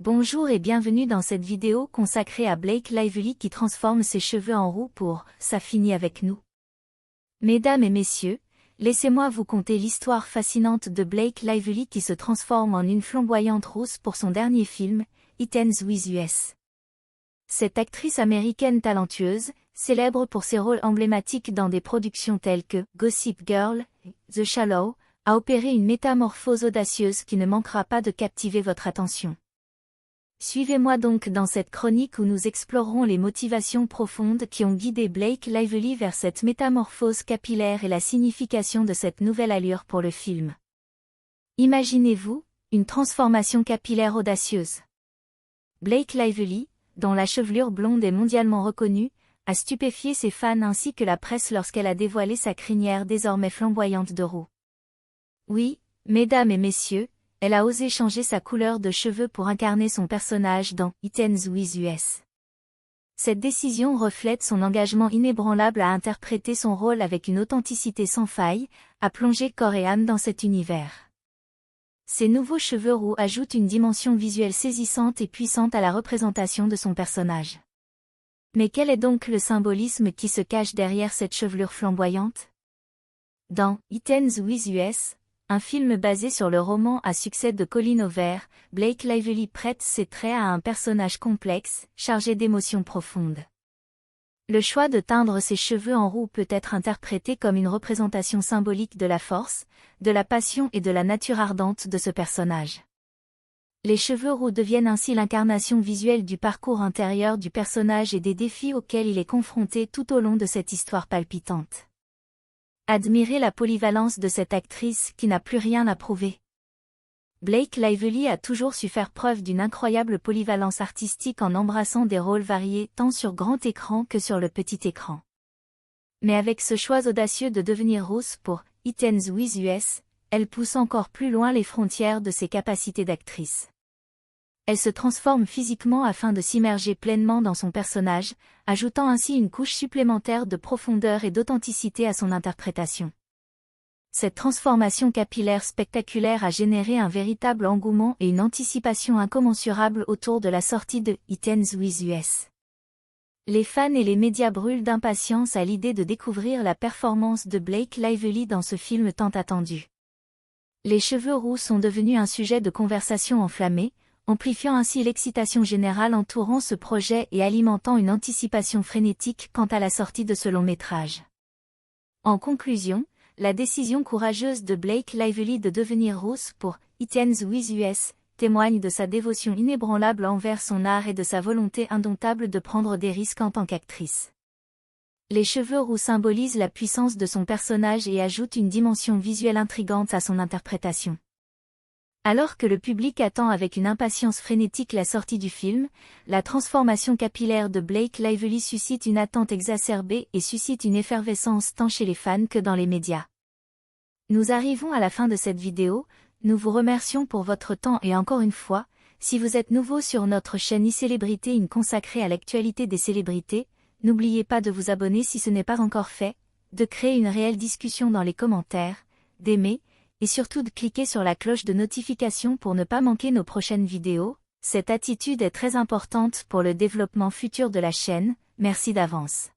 Bonjour et bienvenue dans cette vidéo consacrée à Blake Lively qui transforme ses cheveux en roux pour « Ça finit avec nous ». Mesdames et messieurs, laissez-moi vous conter l'histoire fascinante de Blake Lively qui se transforme en une flamboyante rousse pour son dernier film, It Ends With Us. Cette actrice américaine talentueuse, célèbre pour ses rôles emblématiques dans des productions telles que Gossip Girl, The Shallow, a opéré une métamorphose audacieuse qui ne manquera pas de captiver votre attention. Suivez-moi donc dans cette chronique où nous explorerons les motivations profondes qui ont guidé Blake Lively vers cette métamorphose capillaire et la signification de cette nouvelle allure pour le film. Imaginez-vous, une transformation capillaire audacieuse. Blake Lively, dont la chevelure blonde est mondialement reconnue, a stupéfié ses fans ainsi que la presse lorsqu'elle a dévoilé sa crinière désormais flamboyante de roux. Oui, mesdames et messieurs, elle a osé changer sa couleur de cheveux pour incarner son personnage dans It Ends With Us. Cette décision reflète son engagement inébranlable à interpréter son rôle avec une authenticité sans faille, à plonger corps et âme dans cet univers. Ces nouveaux cheveux roux ajoutent une dimension visuelle saisissante et puissante à la représentation de son personnage. Mais quel est donc le symbolisme qui se cache derrière cette chevelure flamboyante? Dans It Ends With Us, un film basé sur le roman à succès de Colin Hoover, Blake Lively prête ses traits à un personnage complexe, chargé d'émotions profondes. Le choix de teindre ses cheveux en roux peut être interprété comme une représentation symbolique de la force, de la passion et de la nature ardente de ce personnage. Les cheveux roux deviennent ainsi l'incarnation visuelle du parcours intérieur du personnage et des défis auxquels il est confronté tout au long de cette histoire palpitante. Admirez la polyvalence de cette actrice qui n'a plus rien à prouver. Blake Lively a toujours su faire preuve d'une incroyable polyvalence artistique en embrassant des rôles variés tant sur grand écran que sur le petit écran. Mais avec ce choix audacieux de devenir rousse pour It Ends With Us, elle pousse encore plus loin les frontières de ses capacités d'actrice. Elle se transforme physiquement afin de s'immerger pleinement dans son personnage, ajoutant ainsi une couche supplémentaire de profondeur et d'authenticité à son interprétation. Cette transformation capillaire spectaculaire a généré un véritable engouement et une anticipation incommensurable autour de la sortie de It Ends With Us. Les fans et les médias brûlent d'impatience à l'idée de découvrir la performance de Blake Lively dans ce film tant attendu. Les cheveux roux sont devenus un sujet de conversation enflammé, amplifiant ainsi l'excitation générale entourant ce projet et alimentant une anticipation frénétique quant à la sortie de ce long-métrage. En conclusion, la décision courageuse de Blake Lively de devenir rousse pour It Ends With Us témoigne de sa dévotion inébranlable envers son art et de sa volonté indomptable de prendre des risques en tant qu'actrice. Les cheveux roux symbolisent la puissance de son personnage et ajoutent une dimension visuelle intrigante à son interprétation. Alors que le public attend avec une impatience frénétique la sortie du film, la transformation capillaire de Blake Lively suscite une attente exacerbée et suscite une effervescence tant chez les fans que dans les médias. Nous arrivons à la fin de cette vidéo, nous vous remercions pour votre temps et encore une fois, si vous êtes nouveau sur notre chaîne iCélébrité consacrée à l'actualité des célébrités, n'oubliez pas de vous abonner si ce n'est pas encore fait, de créer une réelle discussion dans les commentaires, d'aimer, et surtout de cliquer sur la cloche de notification pour ne pas manquer nos prochaines vidéos. Cette attitude est très importante pour le développement futur de la chaîne, merci d'avance.